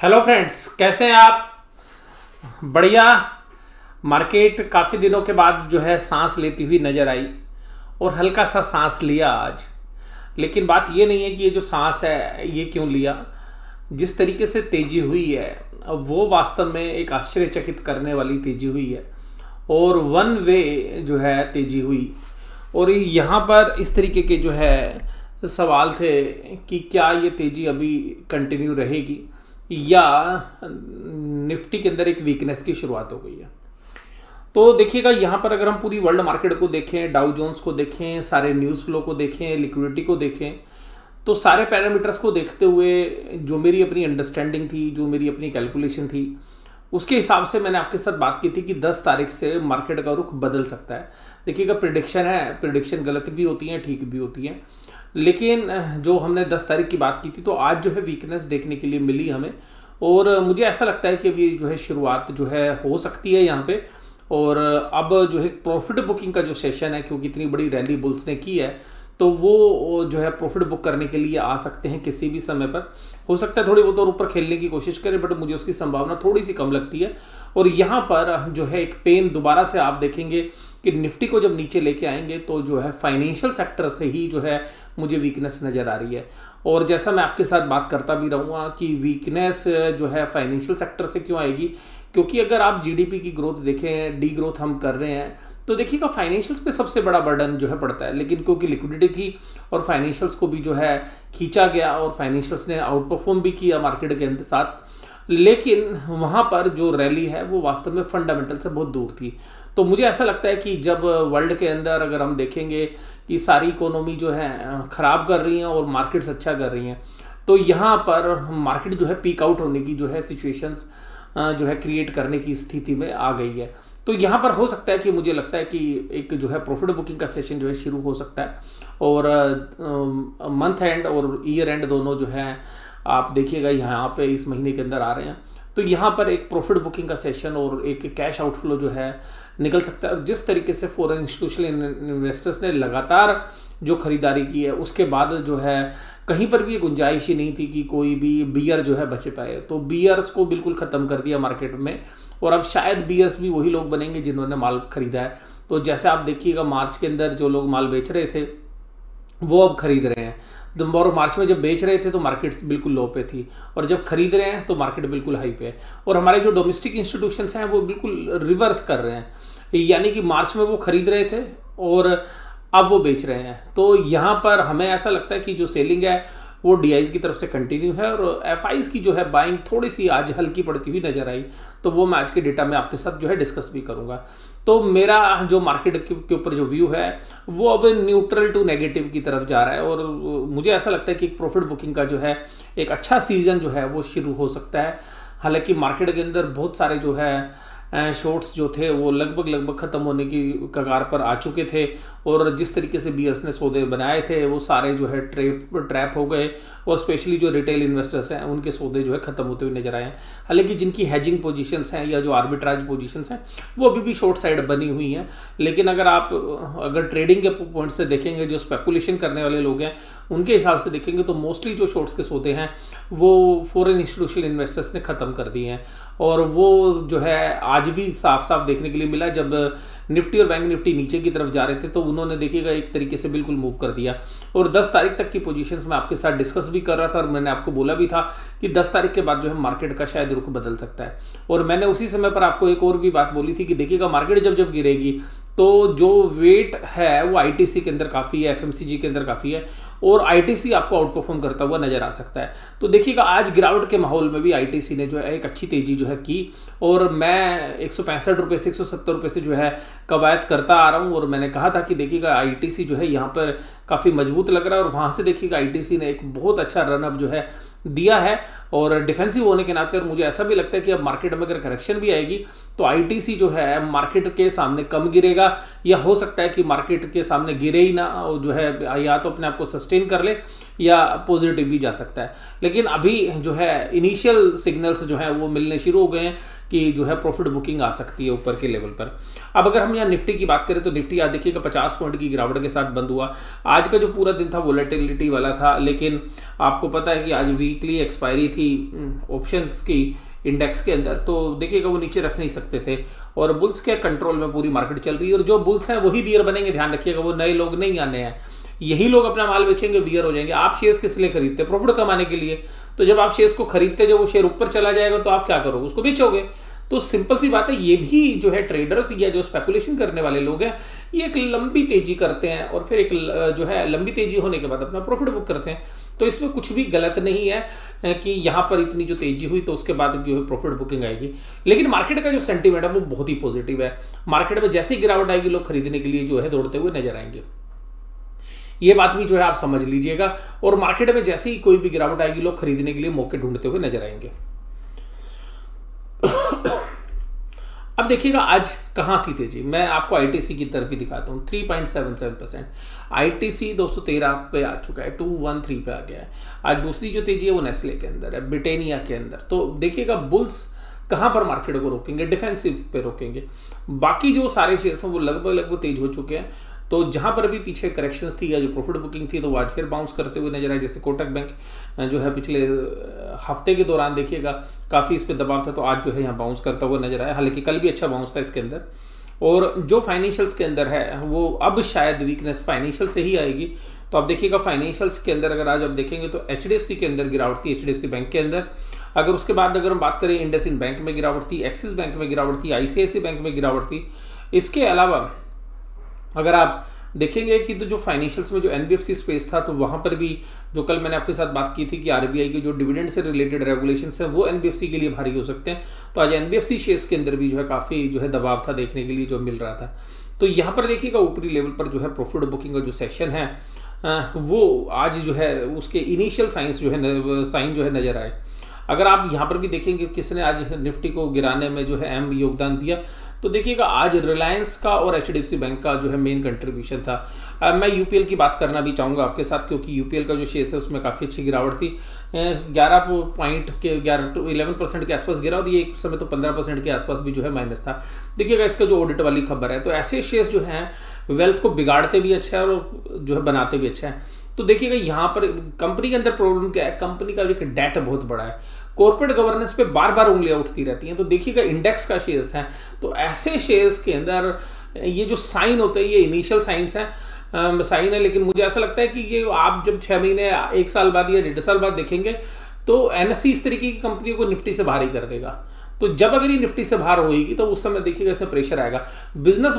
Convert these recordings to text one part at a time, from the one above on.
Hello friends, कैसे हैं आप? बढ़िया। मार्केट काफ़ी दिनों के बाद जो है सांस लेती हुई नज़र आई और हल्का सा सांस लिया आज। लेकिन बात ये नहीं है कि ये जो सांस है ये क्यों लिया। जिस तरीके से तेज़ी हुई है वो वास्तव में एक आश्चर्यचकित करने वाली तेज़ी हुई है और वन वे जो है तेज़ी हुई। और यहाँ पर इस तरीके के जो है सवाल थे कि क्या ये तेज़ी अभी कंटिन्यू रहेगी या निफ्टी के अंदर एक वीकनेस की शुरुआत हो गई है। तो देखिएगा, यहाँ पर अगर हम पूरी वर्ल्ड मार्केट को देखें, डाउ जोन्स को देखें, सारे न्यूज़ फ्लो को देखें, लिक्विडिटी को देखें, तो सारे पैरामीटर्स को देखते हुए जो मेरी अपनी अंडरस्टैंडिंग थी, जो मेरी अपनी कैलकुलेशन थी, उसके हिसाब से मैंने आपके साथ बात की थी कि 10 तारीख से मार्केट का रुख बदल सकता है। देखिएगा, प्रिडिक्शन है, प्रिडिक्शन गलत भी होती हैं, ठीक भी होती हैं, लेकिन जो हमने 10 तारीख की बात की थी तो आज जो है वीकनेस देखने के लिए मिली हमें। और मुझे ऐसा लगता है कि अभी जो है शुरुआत जो है हो सकती है यहाँ पे। और अब जो है प्रॉफिट बुकिंग का जो सेशन है, क्योंकि इतनी बड़ी रैली बुल्स ने की है, तो वो जो है प्रॉफिट बुक करने के लिए आ सकते हैं किसी भी समय पर। हो सकता है थोड़ी बहुत और ऊपर खेलने की कोशिश करें, बट मुझे उसकी संभावना थोड़ी सी कम लगती है। और यहाँ पर जो है एक पेन दोबारा से आप देखेंगे कि निफ्टी को जब नीचे लेके आएंगे तो जो है फाइनेंशियल सेक्टर से ही जो है मुझे वीकनेस नज़र आ रही है। और जैसा मैं आपके साथ बात करता भी रहूँगा कि वीकनेस जो है फाइनेंशियल सेक्टर से क्यों आएगी, क्योंकि अगर आप जीडीपी की ग्रोथ देखें, डी ग्रोथ हम कर रहे हैं, तो देखिएगा फाइनेंशियल्स पे सबसे बड़ा बर्डन जो है पड़ता है। लेकिन क्योंकि लिक्विडिटी थी और फाइनेंशियल्स को भी जो है खींचा गया और फाइनेंशियल्स ने आउट परफॉर्म भी किया मार्केट के साथ, लेकिन वहाँ पर जो रैली है वो वास्तव में फंडामेंटल से बहुत दूर थी। तो मुझे ऐसा लगता है कि जब वर्ल्ड के अंदर अगर हम देखेंगे कि सारी इकोनॉमी जो है ख़राब कर रही हैं और मार्केट्स अच्छा कर रही हैं, तो यहाँ पर मार्केट जो है पीक आउट होने की जो है सिचुएशंस जो है क्रिएट करने की स्थिति में आ गई है। तो यहाँ पर हो सकता है कि मुझे लगता है कि एक जो है प्रॉफिट बुकिंग का सेशन जो है शुरू हो सकता है। और मंथ एंड और ईयर एंड दोनों जो है आप देखिएगा यहाँ पे इस महीने के अंदर आ रहे हैं। तो यहाँ पर एक प्रॉफिट बुकिंग का सेशन और एक कैश आउटफ्लो जो है निकल सकता है। और जिस तरीके से फॉरेन इंस्टीट्यूशनल इन्वेस्टर्स ने लगातार जो खरीदारी की है, उसके बाद जो है कहीं पर भी ये गुंजाइश ही नहीं थी कि कोई भी बियर जो है बच पाए। तो बियर्स को बिल्कुल ख़त्म कर दिया मार्केट में, और अब शायद बियर्स भी वही लोग बनेंगे जिन्होंने माल खरीदा है। तो जैसे आप देखिएगा, मार्च के अंदर जो लोग माल बेच रहे थे वो अब खरीद रहे हैं। और मार्च में जब बेच रहे थे तो मार्केट बिल्कुल लो पे थी, और जब खरीद रहे हैं तो मार्केट बिल्कुल हाई पे है। और हमारे जो डोमेस्टिक इंस्टीट्यूशंस हैं वो बिल्कुल रिवर्स कर रहे हैं, यानी कि मार्च में वो खरीद रहे थे और अब वो बेच रहे हैं। तो यहाँ पर हमें ऐसा लगता है कि जो सेलिंग है वो डीआईज की तरफ से कंटिन्यू है, और एफआईज की जो है बाइंग थोड़ी सी आज हल्की पड़ती हुई नजर आई। तो वो मैं आज के डेटा में आपके साथ जो है डिस्कस भी करूंगा। तो मेरा जो मार्केट के ऊपर जो व्यू है वो अब न्यूट्रल टू नेगेटिव की तरफ जा रहा है, और मुझे ऐसा लगता है कि प्रॉफिट बुकिंग का जो है एक अच्छा सीजन जो है वो शुरू हो सकता है। हालांकि मार्केट के अंदर बहुत सारे जो है शॉर्ट्स जो थे वो लगभग ख़त्म होने की कगार पर आ चुके थे, और जिस तरीके से बियर्स ने सौदे बनाए थे वो सारे जो है ट्रैप हो गए, और स्पेशली जो रिटेल इन्वेस्टर्स हैं उनके सौदे जो है ख़त्म होते हुए नजर आए हैं। हालांकि जिनकी हैजिंग पोजीशंस हैं या जो आर्बिट्राज पोजीशंस हैं वो अभी भी शॉर्ट साइड बनी हुई हैं। लेकिन अगर ट्रेडिंग के पॉइंट से देखेंगे, जो स्पेकुलेशन करने वाले लोग हैं उनके हिसाब से देखेंगे, तो मोस्टली जो शॉर्ट्स के सौदे हैं वो फॉरेन इंस्टीट्यूशनल इन्वेस्टर्स ने ख़त्म कर दिए हैं। और वो जो है आज भी साफ साफ देखने के लिए मिला, जब निफ्टी और बैंक निफ्टी नीचे की तरफ जा रहे थे तो उन्होंने देखिएगा एक तरीके से बिल्कुल मूव कर दिया। और 10 तारीख तक की पोजीशंस मैं आपके साथ डिस्कस भी कर रहा था, और मैंने आपको बोला भी था कि 10 तारीख के बाद जो है मार्केट का शायद रुख बदल सकता है। और मैंने उसी समय पर आपको एक और भी बात बोली थी कि देखिएगा, मार्केट जब गिरेगी तो जो वेट है वो आईटीसी के अंदर काफ़ी है, एफएमसीजी के अंदर काफ़ी है, और आईटीसी आपको आउट परफॉर्म करता हुआ नजर आ सकता है। तो देखिएगा, आज गिरावट के माहौल में भी आईटीसी ने जो है एक अच्छी तेजी जो है की, और मैं 165 रुपये से 170 रुपये से जो है कवायद करता आ रहा हूँ। और मैंने कहा था कि देखिएगा आईटीसी जो है यहाँ पर काफ़ी मजबूत लग रहा है, और वहाँ से देखिएगा आईटीसी ने एक बहुत अच्छा रनअप जो है दिया है, और डिफेंसिव होने के नाते। और मुझे ऐसा भी लगता है कि अब मार्केट में अगर करेक्शन भी आएगी तो आईटीसी जो है मार्केट के सामने कम गिरेगा, या हो सकता है कि मार्केट के सामने गिरे ही ना, जो है या तो अपने आप को सस्टेन कर ले या पॉजिटिव भी जा सकता है। लेकिन अभी जो है इनिशियल सिग्नल्स जो है वो मिलने शुरू हो गए हैं कि जो है प्रॉफिट बुकिंग आ सकती है ऊपर के लेवल पर। अब अगर हम यहाँ निफ्टी की बात करें तो निफ्टी आज देखिएगा 50 पॉइंट की गिरावट के साथ बंद हुआ। आज का जो पूरा दिन था वोलेटिलिटी वाला था, लेकिन आपको पता है कि आज वीकली एक्सपायरी थी ऑप्शंस की इंडेक्स के अंदर, तो देखिएगा वो नीचे रख नहीं सकते थे और बुल्स के कंट्रोल में पूरी मार्केट चल रही है। और जो बुल्स हैं वही बियर बनेंगे, ध्यान रखिएगा, वो नए लोग नहीं आने हैं। यही लोग अपना माल बेचेंगे, बियर हो जाएंगे। आप शेयर्स किस लिए खरीदते हैं? प्रॉफिट कमाने के लिए। तो जब आप शेयर्स को खरीदते, जब वो शेयर ऊपर चला जाएगा तो आप क्या करोगे? उसको बेचोगे। तो सिंपल सी बात है, ये भी जो है ट्रेडर्स या जो स्पेकुलेशन करने वाले लोग हैं, ये एक लंबी तेजी करते हैं और फिर एक जो है लंबी तेजी होने के बाद अपना प्रॉफिट बुक करते हैं। तो इसमें कुछ भी गलत नहीं है कि यहाँ पर इतनी जो तेजी हुई तो उसके बाद जो है प्रॉफिट बुकिंग आएगी। लेकिन मार्केट का जो सेंटीमेंट है वो बहुत ही पॉजिटिव है। मार्केट में जैसे ही गिरावट आएगी लोग खरीदने के लिए जो है दौड़ते हुए नजर आएंगे। ये बात भी जो है आप समझ लीजिएगा। और मार्केट में जैसे ही कोई भी गिरावट आएगी लोग खरीदने के लिए मौके ढूंढते हुए नजर आएंगे। अब देखिएगा आज कहाँ थी तेजी। मैं आपको आईटीसी की तरफ ही दिखाता हूँ। 3.77% आईटीसी 213 पे आ चुका है, 213 पे आ गया है। आज दूसरी जो तेजी है वो नेस्ले के अंदर है, ब्रिटानिया के अंदर। तो देखिएगा बुल्स कहाँ पर मार्केट को रोकेंगे? डिफेंसिव पे रोकेंगे। बाकी जो सारे शेयर्स हैं वो लगभग तेज हो चुके हैं। तो जहाँ पर भी पीछे करेक्शंस थी या जो प्रॉफिट बुकिंग थी तो वो आज फिर बाउंस करते हुए नजर आए। जैसे कोटक बैंक जो है पिछले हफ्ते के दौरान देखिएगा काफ़ी इस पर दबाव था, तो आज जो है यहाँ बाउंस करता हुआ नजर आया। हालांकि कल भी अच्छा बाउंस था इसके अंदर। और जो फाइनेंशियल्स के अंदर है वो अब शायद वीकनेस फाइनेंशियल से ही आएगी। तो आप देखिएगा फाइनेंशियल्स के अंदर अगर आज आप देखेंगे तो एचडीएफसी के अंदर गिरावट थी, एचडीएफसी बैंक के अंदर। अगर उसके बाद अगर हम बात करें इंडसइंड बैंक में गिरावट थी, एक्सिस बैंक में गिरावट थी, आईसीआईसीआई बैंक में गिरावट थी। इसके अलावा अगर आप देखेंगे कि तो जो फाइनेंशियल्स में जो एनबीएफसी स्पेस था तो वहाँ पर भी जो कल मैंने आपके साथ बात की थी कि आरबीआई के जो डिविडेंड से रिलेटेड रेगुलेशंस हैं वो एनबीएफसी के लिए भारी हो सकते हैं। तो आज एनबीएफसी शेयर्स के अंदर भी जो है काफ़ी जो है दबाव था देखने के लिए जो मिल रहा था। तो यहाँ पर देखिएगा ऊपरी लेवल पर जो है प्रॉफिट बुकिंग का जो सेशन है वो आज जो है उसके इनिशियल साइन जो है नजर आए। अगर आप यहाँ पर भी देखेंगे किसने आज निफ्टी को गिराने में जो है अहम योगदान दिया, तो देखिएगा आज रिलायंस का और एचडीएफसी बैंक का जो है मेन कंट्रीब्यूशन था। मैं यूपीएल की बात करना भी चाहूँगा आपके साथ, क्योंकि यूपीएल का जो शेयर है उसमें काफ़ी अच्छी गिरावट थी। 11% के आसपास गिरा और ये एक समय तो 15% के आसपास भी जो है माइनस था। देखिएगा इसका जो ऑडिट वाली खबर है, तो ऐसे शेयर्स जो हैं वेल्थ को बिगाड़ते भी अच्छा है और जो है बनाते भी अच्छा है। तो देखिएगा यहाँ पर कंपनी के अंदर प्रॉब्लम क्या है, कंपनी का एक डेट बहुत बड़ा है, कॉर्पोरेट गवर्नेंस पे बार बार उंगलियां उठती रहती हैं। तो देखिएगा इंडेक्स का शेयर्स हैं, तो ऐसे शेयर्स के अंदर ये जो साइन होते हैं ये इनिशियल साइंस हैं, साइन है। लेकिन मुझे ऐसा लगता है कि ये आप जब 6 महीने 1 साल बाद या 1.5 साल बाद देखेंगे तो एनएससी इस तरीके की कंपनियों को निफ्टी से बाहर ही कर देगा। तो जब अगर ये निफ्टी से बाहर होगी तो उस समय देखिएगा इसमें प्रेशर आएगा। बिजनेस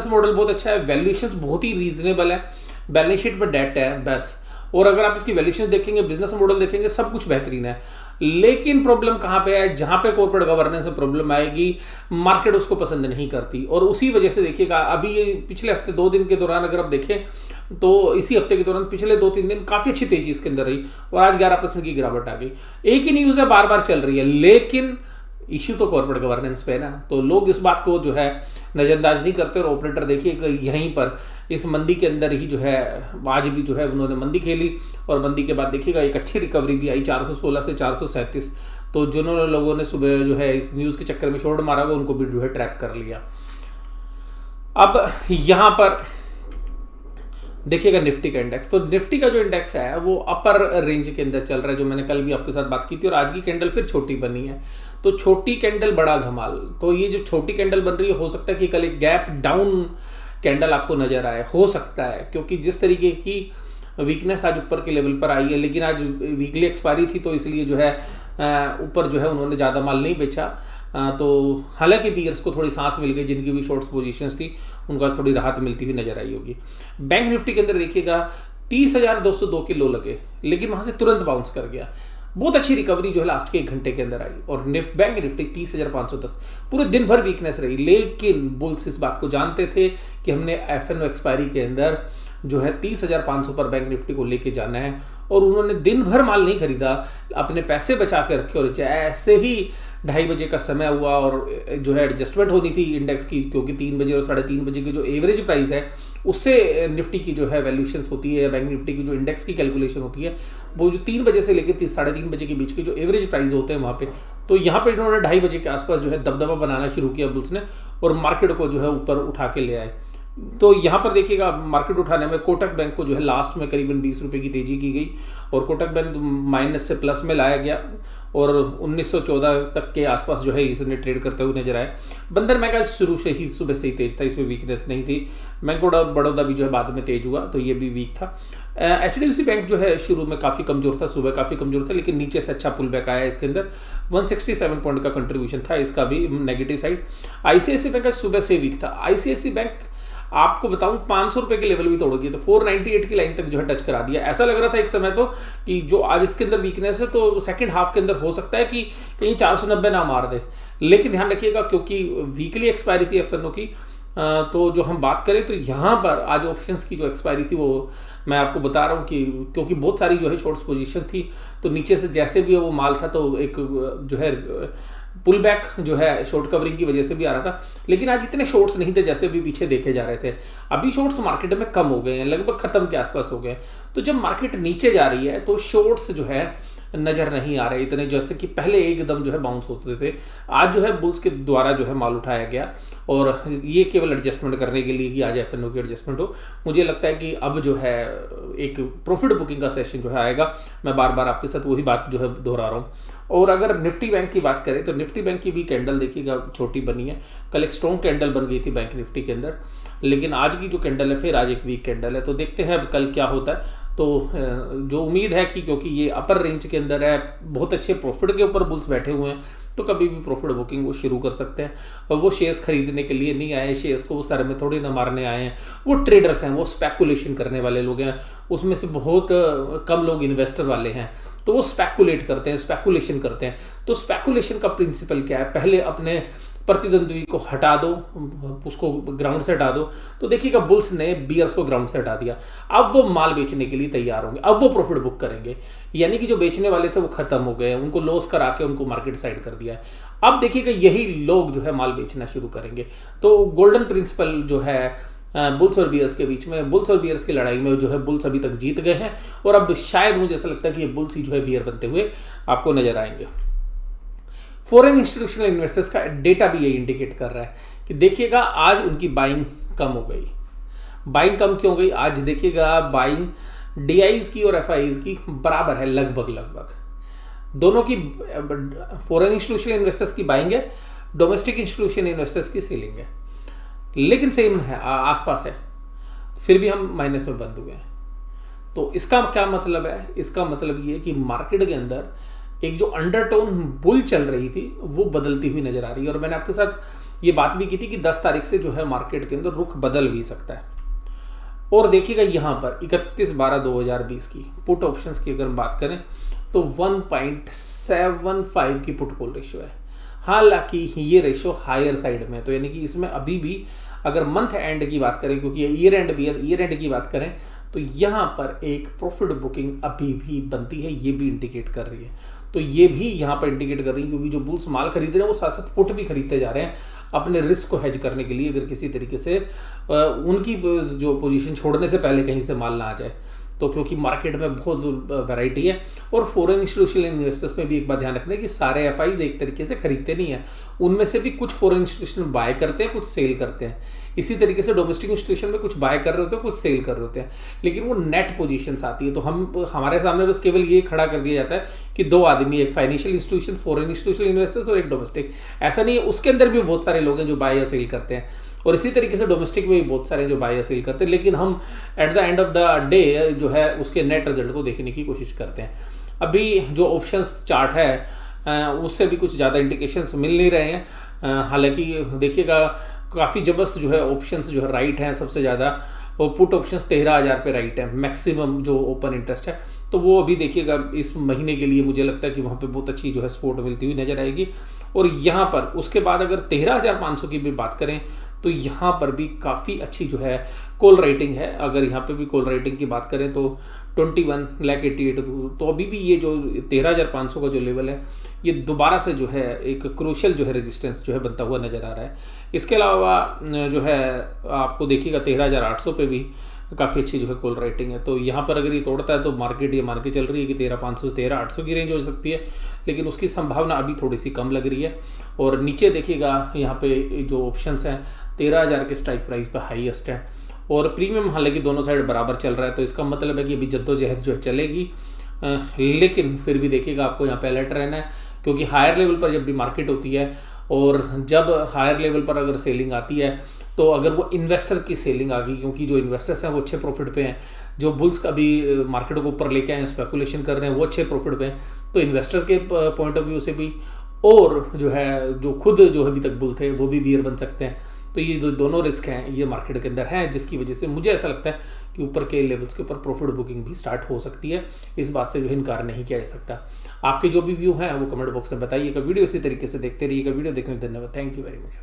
मॉडल बहुत अच्छा है, वैल्यूएशंस बहुत ही रीजनेबल है, बैलेंस शीट पर डेट है बस। और अगर आप इसकी वैल्यूएशन देखेंगे, बिजनेस मॉडल देखेंगे, सब कुछ बेहतरीन है। लेकिन प्रॉब्लम कहाँ पे है? जहाँ पे कॉर्पोरेट गवर्नेंस में प्रॉब्लम आएगी, मार्केट उसको पसंद नहीं करती। और उसी वजह से देखिएगा अभी ये पिछले हफ्ते 2 दिन के दौरान अगर आप देखें तो इसी हफ्ते के दौरान पिछले 2-3 दिन काफ़ी अच्छी तेजी इसके अंदर रही और आज 11% की गिरावट आ गई। एक ही न्यूज़ है, बार बार चल रही है, लेकिन इश्यू तो कॉर्पोरेट गवर्नेंस पे है ना। तो लोग इस बात को जो है नज़रअंदाज नहीं करते। और ऑपरेटर देखिए यहीं पर इस मंदी के अंदर ही जो है आज भी जो है उन्होंने मंदी खेली और मंदी के बाद देखिएगा एक अच्छी रिकवरी भी आई 416 से 437। तो जिन्होंने लोगों ने सुबह जो है इस न्यूज़ के चक्कर में शॉर्ट मारा होगा उनको भी जो है ट्रैप कर लिया। अब यहाँ पर देखिएगा निफ्टी का इंडेक्स, तो निफ्टी का जो इंडेक्स है वो अपर रेंज के अंदर चल रहा है, जो मैंने कल भी आपके साथ बात की थी। और आज की कैंडल फिर छोटी बनी है, तो छोटी कैंडल बड़ा धमाल। तो ये जो छोटी कैंडल बन रही है, हो सकता है कि कल एक गैप डाउन कैंडल आपको नजर आए, हो सकता है, क्योंकि जिस तरीके की वीकनेस आज ऊपर के लेवल पर आई है। लेकिन आज वीकली एक्सपायरी थी तो इसलिए जो है ऊपर जो है उन्होंने ज़्यादा माल नहीं बेचा। तो हालांकि बियर्स को थोड़ी सांस मिल गई, जिनकी भी शॉर्ट्स पोजीशंस थी उनको थोड़ी राहत मिलती हुई नजर आई होगी। बैंक निफ्टी के अंदर देखिएगा 30,202 के लो लगे, लेकिन वहां से तुरंत बाउंस कर गया। बहुत अच्छी रिकवरी जो है लास्ट के 1 घंटे के अंदर आई और बैंक निफ्टी 30,510 पूरे दिन भर वीकनेस रही। लेकिन बुल्स इस बात को जानते थे कि हमने एफएनओ एक्सपायरी के अंदर जो है 30,500 पर बैंक निफ्टी को लेके जाना है। और उन्होंने दिन भर माल नहीं खरीदा, अपने पैसे बचा के रखे और ऐसे ही 2:30 बजे का समय हुआ और जो है एडजस्टमेंट होनी थी इंडेक्स की, क्योंकि 3 बजे और 3:30 बजे की जो एवरेज प्राइस है उससे निफ्टी की जो है वैल्यूएशंस होती है या बैंक निफ्टी की जो इंडेक्स की कैलकुलेशन होती है, वो जो 3 बजे से लेकर 3-3:30 बजे के बीच के जो एवरेज प्राइस होते हैं वहाँ पे, तो यहाँ पे इन्होंने 2:30 बजे के आसपास जो है दबदबा बनाना शुरू किया बुल्स ने, और मार्केट को जो है ऊपर उठा के ले आए। तो यहाँ पर देखिएगा मार्केट उठाने में कोटक बैंक को जो है लास्ट में करीबन 20 रुपये की तेजी की गई, और कोटक बैंक माइनस से प्लस में लाया गया, और 1914 तक के आसपास जो है इसने ट्रेड करते हुए नजर आए। बंधन बैंक आज शुरू से ही सुबह से ही तेज था, इसमें वीकनेस नहीं थी। बैंक ऑफ बड़ौदा भी जो है बाद में तेज हुआ, तो ये भी वीक था। HDFC बैंक जो है शुरू में काफ़ी कमजोर था, सुबह काफ़ी कमजोर था, लेकिन नीचे से अच्छा पुल बैक आया। इसके अंदर 167 पॉइंट का कंट्रीब्यूशन था, इसका भी नेगेटिव साइड। ICICI बैंक आज सुबह से वीक था। ICICI बैंक आपको बताऊं 500 रुपए के लेवल भी तोड़ गई, तो 498 की लाइन तक जो है टच करा दिया। ऐसा लग रहा था एक समय तो कि जो आज इसके अंदर वीकनेस है, तो सेकंड हाफ के अंदर हो सकता है कि कहीं 490 ना मार दे। लेकिन ध्यान रखिएगा क्योंकि वीकली एक्सपायरी थी FNO की, तो जो हम बात करें तो यहाँ पर आज ऑप्शंस की जो एक्सपायरी थी वो मैं आपको बता रहा हूँ कि क्योंकि बहुत सारी जो है शॉर्ट्स पोजीशन थी, तो नीचे से जैसे भी वो माल था तो एक जो है पुल बैक जो है शॉर्ट कवरिंग की वजह से भी आ रहा था। लेकिन आज इतने शॉर्ट्स नहीं थे जैसे भी पीछे देखे जा रहे थे। अभी शॉर्ट्स मार्केट में कम हो गए हैं, लगभग खत्म के आसपास हो गए। तो जब मार्केट नीचे जा रही है तो शॉर्ट्स जो है नजर नहीं आ रहे इतने, जैसे कि पहले एकदम जो है बाउंस होते थे। आज जो है बुल्स के द्वारा जो है माल उठाया गया, और ये केवल एडजस्टमेंट करने के लिए कि आज FNO की एडजस्टमेंट हो। मुझे लगता है कि अब जो है एक प्रॉफिट बुकिंग का सेशन जो है आएगा। मैं बार बार आपके साथ वही बात जो है दोहरा रहा हूँ। और अगर निफ्टी बैंक की बात करें तो निफ्टी बैंक की भी कैंडल देखिएगा छोटी बनी है। कल एक स्ट्रॉन्ग कैंडल बन गई थी बैंक निफ्टी के अंदर, लेकिन आज की जो कैंडल है फिर आज एक वीक कैंडल है। तो देखते हैं अब कल क्या होता है। तो जो उम्मीद है कि क्योंकि ये अपर रेंज के अंदर है, बहुत अच्छे प्रॉफिट के ऊपर बुल्स बैठे हुए हैं, तो कभी भी प्रॉफिट बुकिंग वो शुरू कर सकते हैं। और वो शेयर्स खरीदने के लिए नहीं आए, शेयर्स को वो सर में थोड़ी ना मारने आए हैं। वो ट्रेडर्स हैं, वो स्पेकुलेशन करने वाले लोग हैं। उसमें से बहुत कम लोग इन्वेस्टर वाले हैं, तो वो स्पेकुलेट करते हैं, स्पेकुलेशन करते हैं। तो स्पेकुलेशन का प्रिंसिपल क्या है? पहले अपने प्रतिद्वंद्वी को हटा दो, उसको ग्राउंड से हटा दो। तो देखिएगा बुल्स ने बियर्स को ग्राउंड से हटा दिया। अब वो माल बेचने के लिए तैयार होंगे, अब वो प्रॉफिट बुक करेंगे। यानी कि जो बेचने वाले थे वो खत्म हो गए, उनको लॉस करा के उनको मार्केट साइड कर दिया है। अब देखिएगा यही लोग जो है माल बेचना शुरू करेंगे। तो गोल्डन प्रिंसिपल जो है बुल्स और बियर्स के बीच में, बुल्स और बियर्स की लड़ाई में जो है बुल्स अभी तक जीत गए हैं, और अब शायद मुझे ऐसा लगता है कि ये बुल्स ही जो है बियर बनते हुए आपको नजर आएंगे। फॉरेन इंस्टीट्यूशनल इन्वेस्टर्स का डेटा भी यही इंडिकेट कर रहा है कि देखिएगा आज उनकी बाइंग कम हो गई। बाइंग कम क्यों गई? आज देखिएगा बाइंग DIs की और FIs की बराबर है, लगभग दोनों की। फॉरेन इंस्टीट्यूशनल इन्वेस्टर्स की बाइंग है, डोमेस्टिक इंस्टीट्यूशनल इन्वेस्टर्स की सेलिंग है, लेकिन सेम है, आसपास है, फिर भी हम माइनस में बंद हुए हैं। तो इसका क्या मतलब है? इसका मतलब ये कि मार्केट के अंदर एक जो अंडरटोन बुल चल रही थी वो बदलती हुई नजर आ रही है। और मैंने आपके साथ ये बात भी की थी कि 10 तारीख से जो है मार्केट के अंदर रुख बदल भी सकता है। और देखिएगा यहाँ पर 31/12/2020 की पुट ऑप्शंस की अगर हम बात करें तो 1.75 की पुट कॉल रेशियो है। हालांकि ये रेशियो हायर साइड में है, तो यानी कि इसमें अभी भी अगर मंथ एंड की बात करें, क्योंकि ईयर एंड भी है, ईयर एंड की बात करें तो यहाँ पर एक प्रॉफिट बुकिंग अभी भी बनती है, ये भी इंडिकेट कर रही है। तो ये भी यहाँ पर इंडिकेट कर रही है, क्योंकि जो बुल्स माल खरीद रहे हैं वो साथ साथ पुट भी खरीदते जा रहे हैं अपने रिस्क को हेज करने के लिए, अगर किसी तरीके से उनकी जो पोजीशन छोड़ने से पहले कहीं से माल ना आ जाए। तो क्योंकि मार्केट में बहुत वैरायटी है, और फॉरेन इंस्टीट्यूशनल इन्वेस्टर्स में भी एक बात ध्यान रखना है कि सारे FIs एक तरीके से खरीदते नहीं है। उनमें से भी कुछ फॉरेन इंस्टीट्यूशन बाय करते हैं, कुछ सेल करते हैं। इसी तरीके से डोमेस्टिक इंस्टीट्यूशन में कुछ बाय कर रहे होते हैं, कुछ सेल कर रहे होते हैं, लेकिन वो नेट पोजीशंस आती है। तो हमारे सामने बस केवल ये खड़ा कर दिया जाता है कि 2 आदमी, एक financial institution, foreign institutional investors, और एक डोमेस्टिक। ऐसा नहीं है, उसके अंदर भी बहुत सारे लोग हैं जो बाय या सेल करते हैं, और इसी तरीके से डोमेस्टिक में भी बहुत सारे जो बाय या सेल करते हैं। लेकिन हम at the end of the day जो है उसके नेट रिजल्ट को देखने की कोशिश करते हैं। अभी जो ऑप्शंस चार्ट है उससे भी कुछ ज़्यादा इंडिकेशंस मिल नहीं रहे हैं। हालांकि देखिएगा काफ़ी जबरदस्त जो है ऑप्शंस जो है राइट हैं सबसे ज़्यादा, और पुट ऑप्शंस 13,000 पे राइट है, मैक्सिमम जो ओपन इंटरेस्ट है। तो वो अभी देखिएगा इस महीने के लिए मुझे लगता है कि वहाँ पे बहुत अच्छी जो है सपोर्ट मिलती हुई नजर आएगी। और यहाँ पर उसके बाद अगर 13,500 की भी बात करें तो यहाँ पर भी काफ़ी अच्छी जो है कॉल राइटिंग है। अगर यहाँ पे भी कॉल राइटिंग की बात करें तो 21,88,000। तो अभी भी ये जो 13,500 का जो लेवल है, ये दोबारा से जो है एक क्रूशियल जो है रेजिस्टेंस जो है बनता हुआ नज़र आ रहा है। इसके अलावा जो है आपको देखिएगा 13,800 पे भी काफ़ी अच्छी जो है कॉल राइटिंग है। तो यहाँ पर अगर ये तोड़ता है तो मार्केट ये मान के चल रही है कि 13,500 से 13,800 की रेंज हो सकती है, लेकिन उसकी संभावना अभी थोड़ी सी कम लग रही है। और नीचे देखिएगा यहाँ पे जो ऑप्शंस हैं 13,000 के स्ट्राइक प्राइस पर हाईएस्ट है, और प्रीमियम हालांकि दोनों साइड बराबर चल रहा है। तो इसका मतलब है कि अभी जद्दोजहद जो है चलेगी, लेकिन फिर भी देखिएगा आपको यहाँ पे अलर्ट रहना है, क्योंकि हायर लेवल पर जब भी मार्केट होती है और जब हायर लेवल पर अगर सेलिंग आती है, तो अगर वो इन्वेस्टर की सेलिंग आ गई, क्योंकि जो इन्वेस्टर्स हैं वो अच्छे प्रॉफिट पे हैं, जो बुल्स का भी मार्केट को ऊपर लेके आए स्पेकुलेशन कर रहे हैं वो अच्छे प्रॉफिट पे हैं, तो इन्वेस्टर के पॉइंट ऑफ व्यू से भी, और जो है जो खुद जो अभी तक बुल थे वो भी बियर बन सकते हैं। तो ये जो दोनों रिस्क हैं ये मार्केट के अंदर हैं, जिसकी वजह से मुझे ऐसा लगता है कि ऊपर के लेवल्स के ऊपर प्रॉफिट बुकिंग भी स्टार्ट हो सकती है। इस बात से जो इनकार नहीं किया जा सकता। आपके जो भी व्यू हैं वो कमेंट बॉक्स में बताइएगा। वीडियो इसी तरीके से देखते रहिएगा। वीडियो देखने के धन्यवाद। Thank you very much.